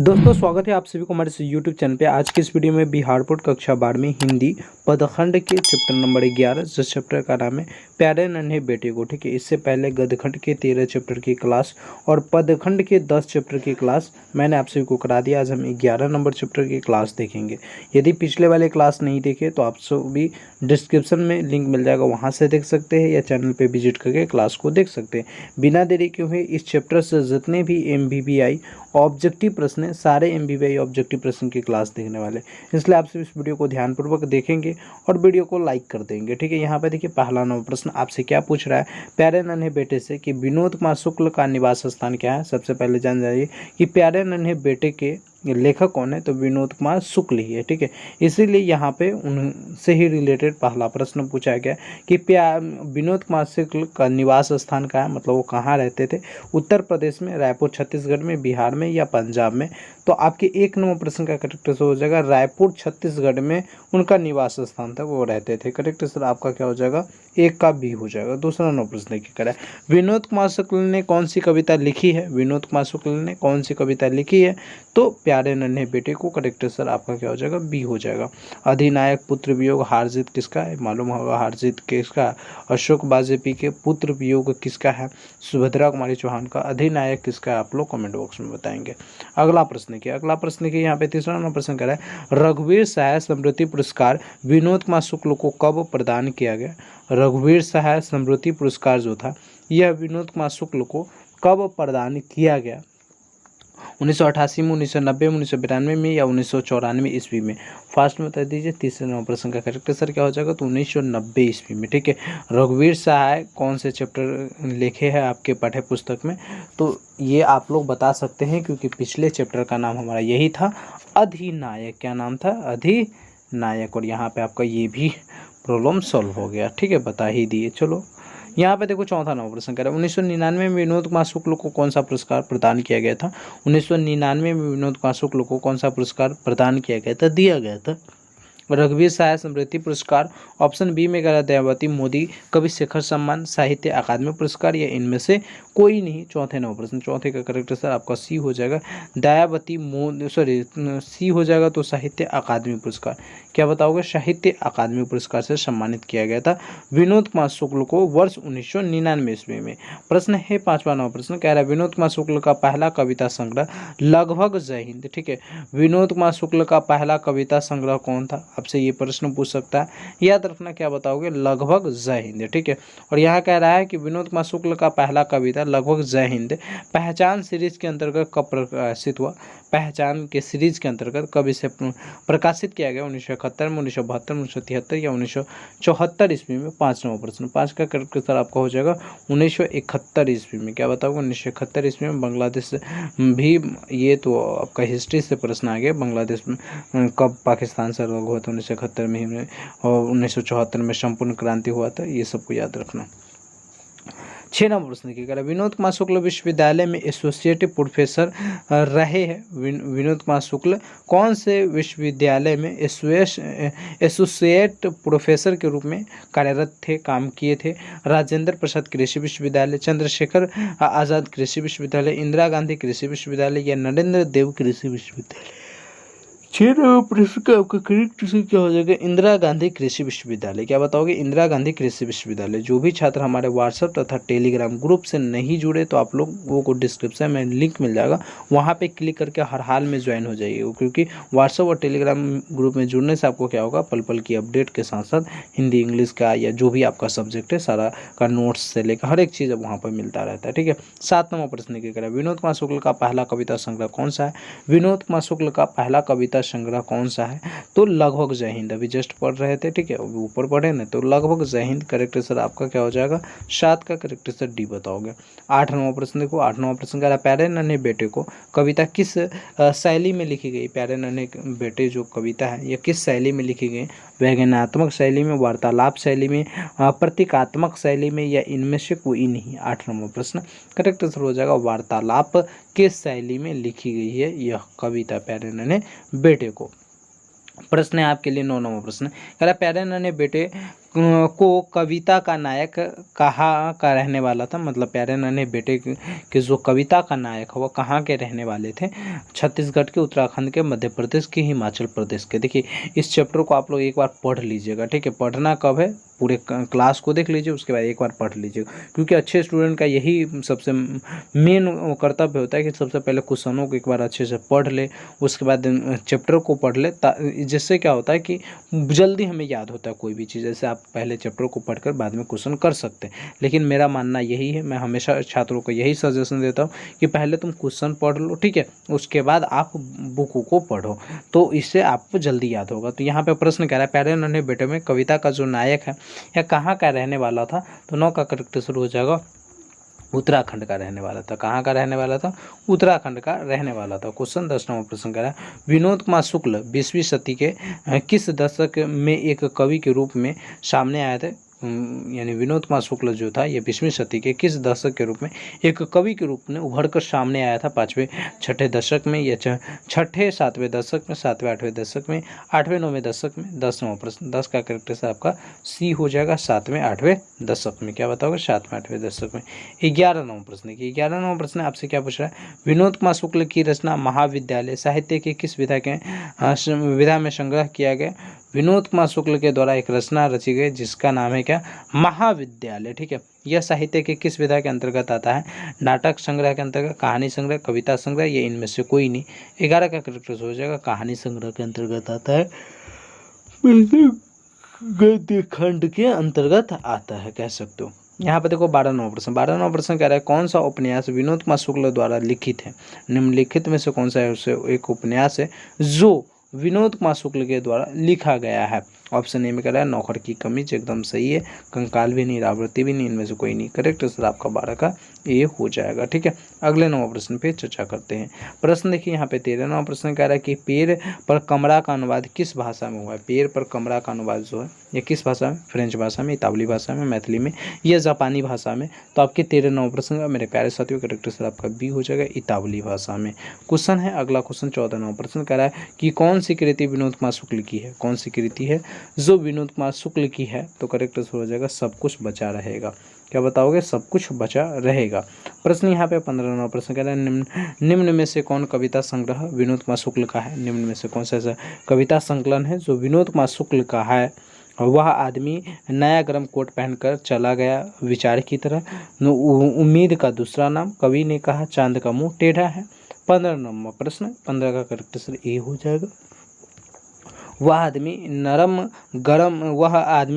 दोस्तों स्वागत है आप सभी को हमारे इस यूट्यूब चैनल पे। आज की इस वीडियो में बिहार बोर्ड कक्षा 12 हिंदी पदखंड के चैप्टर नंबर 11 जिस चैप्टर का नाम है प्यारे नन्हे बेटे को। ठीक है, इससे पहले गदखंड के 13 चैप्टर की क्लास और पदखंड के 10 चैप्टर की क्लास मैंने आप सभी को करा दिया। आज हम 11 नंबर चैप्टर की क्लास देखेंगे। यदि पिछले वाले क्लास नहीं देखे तो आप सभी डिस्क्रिप्शन में लिंक मिल जाएगा, वहाँ से देख सकते हैं या चैनल पर विजिट करके क्लास को देख सकते हैं। बिना देरी के हुए इस चैप्टर से जितने भी MBBI ऑब्जेक्टिव प्रश्न है, सारे MBBI ऑब्जेक्टिव प्रश्न की क्लास देखने वाले, इसलिए आप सब इस वीडियो को ध्यानपूर्वक देखेंगे और वीडियो को लाइक कर देंगे। ठीक है, यहाँ पे देखिए पहला नंबर प्रश्न आपसे क्या पूछ रहा है, प्यारे नन्हे बेटे से कि विनोद कुमार शुक्ल का निवास स्थान क्या है। सबसे पहले जान जाइए कि प्यारे नन्हे बेटे के लेखक कौन है, तो विनोद कुमार शुक्ल ही है। ठीक है, इसीलिए यहाँ पे उनसे ही रिलेटेड पहला प्रश्न पूछा गया कि विनोद कुमार शुक्ल का निवास स्थान कहाँ है, मतलब वो कहाँ रहते थे। उत्तर प्रदेश में, रायपुर छत्तीसगढ़ में, बिहार में या पंजाब में। तो आपके एक नंबर प्रश्न का करेक्ट आंसर हो जाएगा रायपुर छत्तीसगढ़ में उनका निवास स्थान था, वो रहते थे। करेक्ट आंसर आपका क्या हो जाएगा, एक का बी हो जाएगा। दूसरा नंबर प्रश्न की करें, विनोद कुमार शुक्ल ने कौन सी कविता लिखी है। विनोद कुमार शुक्ल ने कौन सी कविता लिखी है, तो प्यारे नन्हे बेटे को। करेक्ट आंसर आपका क्या हो जाएगा, बी हो जाएगा। अधिनायक पुत्र वियोग हार जीत किसका है, मालूम होगा हार जीत किसका। अशोक वाजपेयी के पुत्र वियोग किसका है, सुभद्रा कुमारी चौहान का। अधिनायक किसका है, आप लोग कमेंट बॉक्स में बताएंगे। अगला प्रश्न की यहाँ पे तीसरा नंबर प्रश्न कर रहा है, रघुवीर सहाय स्मृति पुरस्कार विनोद कुमार शुक्ल को कब प्रदान किया गया। रघुवीर सहाय स्मृति पुरस्कार जो था यह विनोद कुमार शुक्ल को कब प्रदान किया गया। 1988 में, 1990 में, 1992 में या 1994 ईस्वी में। फास्ट में बता दीजिए। तीसरे नंबर प्रश्न का करेक्ट आंसर क्या हो जाएगा, तो 1990 ईस्वी में। ठीक है, रघुवीर सहाय कौन से चैप्टर लिखे हैं आपके पाठ्य पुस्तक में, तो ये आप लोग बता सकते हैं क्योंकि पिछले चैप्टर का नाम हमारा यही था, अधिनायक। क्या नाम था, अधिनायक। और यहाँ पे आपका ये भी प्रॉब्लम सॉल्व हो गया। ठीक है, बता ही दिए। चलो यहाँ पे देखो चौथा नंबर प्रश्न करें, 1999 में विनोद कुमार शुक्ल को कौन सा पुरस्कार प्रदान किया गया था। 1999 में विनोद कुमार शुक्ल को कौन सा पुरस्कार प्रदान किया गया था, दिया गया था। रघुवीर सहाय स्मृति पुरस्कार, ऑप्शन बी में करा दयावती मोदी कवि शेखर सम्मान, साहित्य अकादमी पुरस्कार या इनमें से कोई नहीं। चौथे नंबर प्रश्न, चौथे का करेक्ट आंसर आपका सी हो जाएगा, दयावती सी हो जाएगा, तो साहित्य अकादमी पुरस्कार। क्या बताओगे, साहित्य अकादमी पुरस्कार से सम्मानित किया गया था विनोद कुमार शुक्ल को वर्ष 1999 ईस्वी में। प्रश्न है पांचवा नंबर प्रश्न, कह रहा है विनोद कुमार शुक्ल का पहला कविता संग्रह लगभग जय हिंद। ठीक है, विनोद कुमार शुक्ल का पहला कविता संग्रह कौन था, आपसे ये प्रश्न पूछ सकता है। याद रखना, क्या बताओगे, लगभग जय हिंद। ठीक है, और यहाँ कह रहा है कि विनोद कुमार शुक्ल का पहला कविता लगभग जय हिंद पहचान सीरीज के अंतर्गत कब प्रकाशित हुआ। पहचान के सीरीज के अंतर्गत कब इसे प्रकाशित किया गया, 1971 में, 1972 में, 1973 या 1974 ईस्वी में। पाँच नंबर प्रश्न, पाँच का करेक्ट आंसर आपका हो जाएगा 1971 ईस्वी में। क्या बताओगे, 1971 ईस्वी में। बांग्लादेश भी, ये तो आपका हिस्ट्री से प्रश्न आ गया, बांग्लादेश में कब पाकिस्तान से अलग हुआ था, 1971 में ही, और 1974 में संपूर्ण क्रांति हुआ था, ये सबको याद रखना। 6 नंबर प्रश्न की करें, विनोद कुमार शुक्ल विश्वविद्यालय में एसोसिएट प्रोफेसर रहे हैं। विनोद कुमार शुक्ल कौन से विश्वविद्यालय में एसोसिएट प्रोफेसर के रूप में कार्यरत थे, काम किए थे। राजेंद्र प्रसाद कृषि विश्वविद्यालय, चंद्रशेखर आज़ाद कृषि विश्वविद्यालय, इंदिरा गांधी कृषि विश्वविद्यालय या नरेंद्र देव कृषि विश्वविद्यालय। 6 नंबर प्रश्न का आपका करेक्ट आंसर क्या हो जाएगा, इंदिरा गांधी कृषि विश्वविद्यालय। क्या बताओगे, इंदिरा गांधी कृषि विश्वविद्यालय। जो भी छात्र हमारे व्हाट्सएप तथा टेलीग्राम ग्रुप से नहीं जुड़े तो आप लोगों को डिस्क्रिप्शन में लिंक मिल जाएगा, वहाँ पे क्लिक करके हर हाल में ज्वाइन हो जाइए, क्योंकि व्हाट्सएप और टेलीग्राम ग्रुप में जुड़ने से आपको क्या होगा, पल पल की अपडेट के साथ साथ हिंदी इंग्लिश का या जो भी आपका सब्जेक्ट है सारा का नोट्स से लेकर हर एक चीज़ वहाँ पर मिलता रहता है। ठीक है, 7 नंबर प्रश्न की करें, विनोद कुमार शुक्ल का पहला कविता संग्रह कौन सा है। विनोद कुमार शुक्ल का पहला कविता संग्रह कौन सा है, तो लगभग जय हिंद। अभी जस्ट पढ़ रहे थे, ठीक है, ऊपर पढ़े ना, तो लगभग जय हिंद। करेक्ट आंसर आपका क्या हो जाएगा, 7 का करेक्ट आंसर डी बताओगे। 8 नंबर प्रश्न देखो, 8 नंबर प्रश्न कह रहा है, प्यारे नन्हे बेटे को कविता किस शैली में लिखी गई। प्यारे नन्हे बेटे जो कविता है ये किस शैली में लिखी गई, व्यंग्यात्मक शैली में, वार्तालाप शैली में, प्रतीकात्मक शैली में या इनमें से कोई नहीं। 8 नंबर प्रश्न करेक्ट आंसर हो जाएगा वार्तालाप किस शैली में लिखी गई है यह कविता प्यारे नन्हे बेटे को। प्रश्न है आपके लिए 9 नंबर प्रश्न, कह रहा प्यारे नन्हे बेटे को कविता का नायक कहाँ का रहने वाला था, मतलब प्यारे नन्हे बेटे के जो कविता का नायक है वो कहाँ के रहने वाले थे, छत्तीसगढ़ के, उत्तराखंड के, मध्य प्रदेश के, हिमाचल प्रदेश के। देखिए इस चैप्टर को आप लोग एक बार पढ़ लीजिएगा, ठीक है। पढ़ना कब है, पूरे क्लास को देख लीजिए, उसके बाद एक बार पढ़ लीजिएगा, क्योंकि अच्छे स्टूडेंट का यही सबसे मेन कर्तव्य होता है कि सबसे पहले क्वेश्चनों को एक बार अच्छे से पढ़ ले, उसके बाद चैप्टर को पढ़ ले, जिससे क्या होता है कि जल्दी हमें याद होता है कोई भी चीज़। जैसे आप पहले चैप्टर को पढ़कर बाद में क्वेश्चन कर सकते हैं, लेकिन मेरा मानना यही है, मैं हमेशा छात्रों को यही सजेशन देता हूँ कि पहले तुम क्वेश्चन पढ़ लो, ठीक है, उसके बाद आप बुक को पढ़ो, तो इससे आपको जल्दी याद होगा। तो यहाँ पे प्रश्न कह रहा है प्यारे नन्हे बेटे में कविता का जो नायक है या कहाँ का रहने वाला था, तो 9 का करेक्ट शुरू हो जाएगा, उत्तराखंड का रहने वाला था। कहाँ का रहने वाला था, उत्तराखंड का रहने वाला था। क्वेश्चन 10 नंबर प्रश्न कह रहा है विनोद कुमार शुक्ल 20वीं सदी के किस दशक में एक कवि के रूप में सामने आए थे, यानी विनोद कुमार शुक्ल जो था ये 20वीं सदी के किस दशक के रूप में एक कवि के रूप में उभर कर सामने आया था, 5वें 6ठे दशक में या 6ठे 7वें दशक में, 7वें 8वें दशक में, 8वें 9वें दशक में। 10 नंबर प्रश्न, 10 का करेक्ट आंसर आपका सी हो जाएगा, 7वें 8वें दशक में। क्या बताओगे, 7वें 8वें दशक में। 11 नंबर प्रश्न देखिए, 11 नंबर प्रश्न आपसे क्या पूछ रहा है, विनोद कुमार शुक्ल की रचना महाविद्यालय साहित्य के किस विधा में संग्रह किया गया। विनोद कुमार शुक्ल के द्वारा एक रचना रची गई जिसका नाम है क्या, महाविद्यालय, ठीक है। यह साहित्य के किस विधा के अंतर्गत आता है, नाटक संग्रह के अंतर्गत, कहानी संग्रह, कविता संग्रह, ये इनमें से कोई नहीं। 11 का करेक्ट हो जाएगा, कहानी संग्रह के अंतर्गत आता है, गद्य खंड के अंतर्गत आता है, कह सकते हो। यहाँ पे देखो 12 नंबर प्रश्न, 12 नंबर प्रश्न कह रहा है कौन सा उपन्यास विनोद कुमार शुक्ल द्वारा लिखित है, निम्नलिखित में से कौन सा है, उससे एक उपन्यास है जो विनोद कुमार शुक्ल के द्वारा लिखा गया है। ऑप्शन ए में कह रहा है नौकर की कमीज, एकदम सही है, कंकाल भी नहीं, रावृत्ति भी नहीं, इनमें से कोई नहीं। करेक्ट आंसर आपका 12 का ए हो जाएगा, ठीक है। अगले 9 प्रश्न पे चर्चा करते हैं। प्रश्न देखिए यहाँ पे 13 नंबर प्रश्न कह रहा है कि पेड़ पर कमरा का अनुवाद किस भाषा में हुआ है। पेड़ पर कमरा का अनुवाद जो है ये किस भाषा में, फ्रेंच भाषा में, इतावली भाषा में, मैथिली में या जापानी भाषा में। तो आपके 13 नंबर प्रश्न का मेरे प्यारे साथियों करेक्ट आंसर आपका बी हो जाएगा, इतावली भाषा में। क्वेश्चन है अगला क्वेश्चन 14 नंबर प्रश्न कह रहा है कि कौन सी कृति विनोद कुमार शुक्ल की है, कौन सी कृति है जो विनोद कुमार शुक्ल की है। तो करेक्ट आंसर हो जाएगा सब कुछ बचा रहेगा। क्या बताओगे, सब कुछ बचा रहेगा। प्रश्न यहाँ पे 15 नंबर प्रश्न कह रहा है निम्न में से कौन कविता संग्रह विनोद कुमार शुक्ल का है। निम्न में से कौन सा ऐसा कविता संकलन है जो विनोद कुमार शुक्ल का है। वह आदमी नया गर्म कोट पहनकर चला गया विचार की तरह, उम्मीद का दूसरा नाम, कवि ने कहा चांद का मुंह टेढ़ा है। 15 नंबर प्रश्न, 15 का करेक्ट आंसर ए हो जाएगा। वह आदमी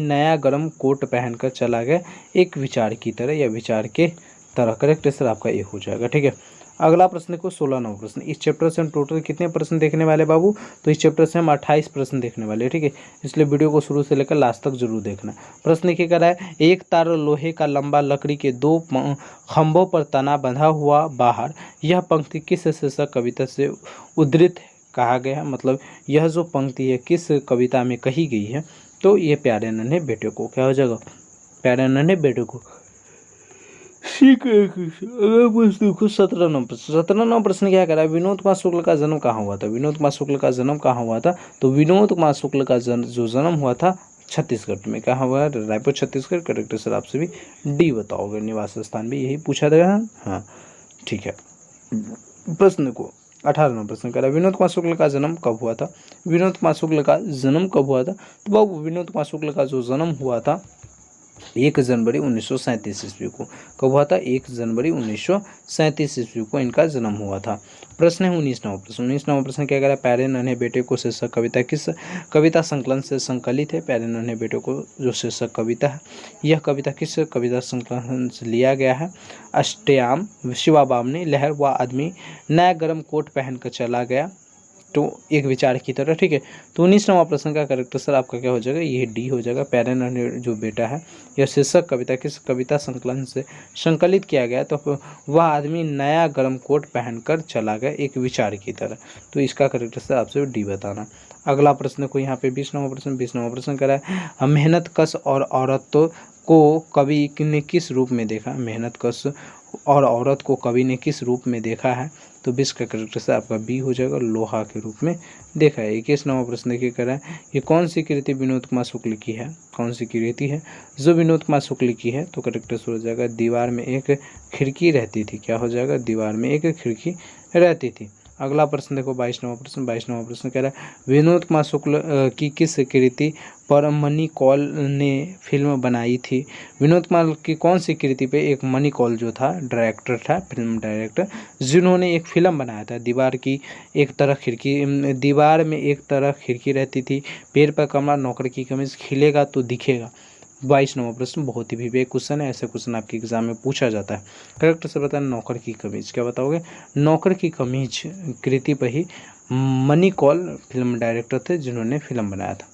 नया गरम कोट पहनकर चला गया एक विचार की तरह या विचार के तरह। करेक्ट आंसर आपका ये हो जाएगा, ठीक है। अगला प्रश्न देखो 16 नंबर प्रश्न। इस चैप्टर से हम टोटल कितने प्रश्न देखने वाले बाबू, तो इस चैप्टर से हम 28 प्रश्न देखने वाले, ठीक है। इसलिए वीडियो को शुरू से लेकर लास्ट तक जरूर देखना। प्रश्न देखिए कह रहा है एक तार लोहे का लंबा लकड़ी के 2 खंभों पर तना बंधा हुआ बाहर, यह पंक्ति किस शीर्षक कविता से उद्धृत कहा गया। मतलब यह जो पंक्ति है किस कविता में कही गई है, तो ये प्यारे नन्हे बेटे को, क्या हो जाएगा, प्यारे नन्हे बेटे को। देखो 17 नंबर प्रश्न क्या कह रहा है, विनोद कुमार शुक्ल का जन्म कहाँ हुआ था। विनोद कुमार शुक्ल का जन्म कहाँ हुआ था, तो विनोद कुमार शुक्ल का जो जन्म हुआ था छत्तीसगढ़ में। कहाँ हुआ, रायपुर छत्तीसगढ़। करेक्ट आंसर आपसे भी डी बताओगे, निवास स्थान भी यही पूछा गया। हाँ ठीक है। प्रश्न को 18 नंबर प्रश्न कह रहा है विनोद कुमार शुक्ल का जन्म कब हुआ था। विनोद कुमार शुक्ल का जन्म कब हुआ था, तो बाबू विनोद कुमार शुक्ल का जो जन्म हुआ था 1 जनवरी 1937 ईस्वी को। कब हुआ था, 1 जनवरी 1937 ईस्वी को इनका जन्म हुआ था। प्रश्न है 19 नंबर प्रश्न। 19 नंबर प्रश्न क्या कह रहा है, प्यारे नन्हे बेटे को शीर्षक कविता किस कविता संकलन से संकलित है। प्यारे नन्हे बेटे को जो शीर्षक कविता है, यह कविता किस कविता संकलन से लिया गया है। अष्टयाम शिवाबामनी लहर, वह आदमी नया गर्म कोट पहनकर चला गया, तो एक विचार की तरह, ठीक है। तो 19 नंबर प्रश्न का करेक्ट आंसर आपका क्या हो जाएगा, ये डी हो जाएगा। प्यारे नन्हे जो बेटा है, यह शीर्षक कविता किस कविता संकलन से संकलित किया गया, तो वह आदमी नया गर्म कोट पहनकर चला गया एक विचार की तरह। तो इसका करेक्ट आंसर आपसे डी बताना। अगला प्रश्न को यहाँ पे 20 नंबर प्रश्न। 20 नंबर प्रश्न करा है मेहनत कश और औरतों को कवि ने किस रूप में देखा। मेहनत कश और औरत को कवि ने किस रूप में देखा है, तो 20 का करेक्ट आंसर आपका बी हो जाएगा, लोहा के रूप में देखा है। 21वां प्रश्न देखिए कह रहा है ये कौन सी कृति विनोद कुमार शुक्ल की है, कौन सी कृति है जो विनोद कुमार शुक्ल की है, तो करेक्ट आंसर हो जाएगा दीवार में एक खिड़की रहती थी। क्या हो जाएगा, दीवार में एक खिड़की रहती थी। अगला प्रश्न देखो 22वां प्रश्न कह रहा है विनोद कुमार शुक्ल की किस कृति पर मनी कौल ने फिल्म बनाई थी। विनोद कुमार की कौन सी कृति पे एक मनी कौल जो था डायरेक्टर था, फिल्म डायरेक्टर, जिन्होंने एक फिल्म बनाया था। दीवार में एक तरफ खिड़की रहती थी, पेड़ पर कमरा, नौकर की कमीज, खिलेगा तो दिखेगा। 22वां प्रश्न बहुत ही विवेक क्वेश्चन है, ऐसे क्वेश्चन आपके एग्जाम में पूछा जाता है। करेक्ट से बताना नौकर की कमीज, क्या बताओगे, नौकर की कमीज कृति पर ही मनी कौल फिल्म डायरेक्टर थे जिन्होंने फिल्म बनाया था।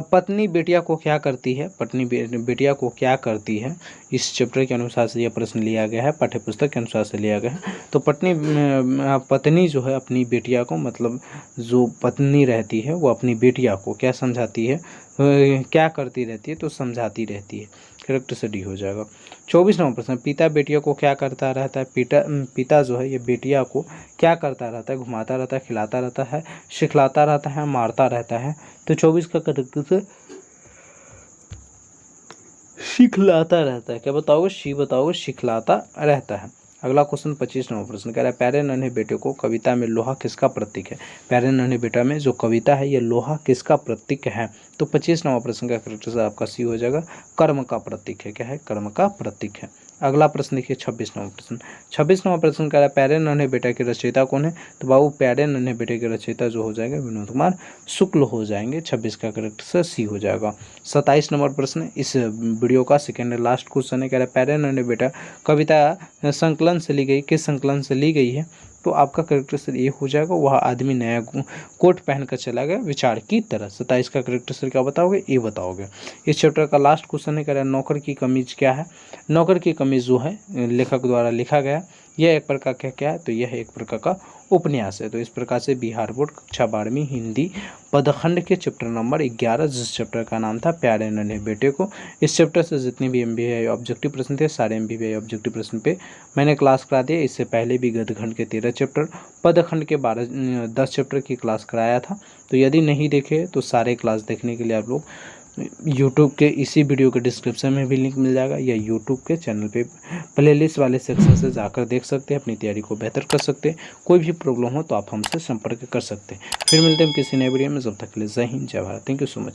पत्नी बेटिया को क्या करती है, पत्नी बेटिया को क्या करती है, इस चैप्टर के अनुसार से यह प्रश्न लिया गया है, पाठ्यपुस्तक के अनुसार से लिया गया है। तो पत्नी जो है अपनी बेटिया को, मतलब जो पत्नी रहती है वो अपनी बेटिया को क्या समझाती है, क्या करती रहती है, तो समझाती रहती है। करेक्ट से डी हो जाएगा। 24वां प्रश्न पिता बेटिया को क्या करता रहता है। पिता जो है ये बेटिया को क्या करता रहता है, घुमाता रहता है, खिलाता रहता है, सिखलाता रहता है, मारता रहता है। तो 24 का करेक्ट से सिखलाता रहता है। क्या बताओगे, सी बताओगे, सिखलाता रहता है। अगला क्वेश्चन 25वां प्रश्न कह रहा है प्यारे नन्हे बेटे को कविता में लोहा किसका प्रतीक है। प्यारे नन्हे बेटा में जो कविता है ये लोहा किसका प्रतीक है। तो 25वां प्रश्न का करेक्ट आंसर आपका सी हो जाएगा, कर्म का प्रतीक है। क्या है, कर्म का प्रतीक है। अगला प्रश्न देखिए 26वां प्रश्न कह रहा है प्यारे नन्हे बेटा के रचयिता कौन है। तो बाबू प्यारे नन्हे बेटे के रचयिता जो हो जाएंगे विनोद कुमार शुक्ल हो जाएंगे। 26 का करेक्ट आंसर सी हो जाएगा। 27 नंबर प्रश्न इस वीडियो का सेकेंड लास्ट क्वेश्चन है, कह रहा है प्यारे नन्हे बेटा कविता संकलन से ली गई, किस संकलन से ली गई है। तो आपका करेक्ट आंसर ये हो जाएगा, वह आदमी नया कोट पहनकर चला गया विचार की तरह। 27 का करेक्ट आंसर क्या बताओगे, ये बताओगे। इस चैप्टर का लास्ट क्वेश्चन है, कह रहा है नौकर की कमीज क्या है। नौकर की कमीज जो है लेखक द्वारा लिखा गया, यह एक प्रकार का क्या है, तो यह एक प्रकार का उपन्यास है। तो इस प्रकार से बिहार बोर्ड कक्षा 12वीं हिंदी पदखंड के चैप्टर नंबर 11, जिस चैप्टर का नाम था प्यारे नन्हे बेटे को, इस चैप्टर से जितने भी MBA ऑब्जेक्टिव प्रश्न थे सारे MBA ऑब्जेक्टिव प्रश्न पे मैंने क्लास करा दिया। इससे पहले भी गद्यखंड के 13 चैप्टर, पदखंड के 10 चैप्टर की क्लास कराया था। तो यदि नहीं देखे तो सारे क्लास देखने के लिए आप लोग यूट्यूब के इसी वीडियो के डिस्क्रिप्शन में भी लिंक मिल जाएगा, या यूट्यूब के चैनल पे प्लेलिस्ट वाले सेक्शन से जाकर देख सकते हैं, अपनी तैयारी को बेहतर कर सकते हैं। कोई भी प्रॉब्लम हो तो आप हमसे संपर्क कर सकते हैं। फिर मिलते हैं किसी नए वीडियो में, जब तक के लिए जय हिंद जय Bharat. Thank you so much.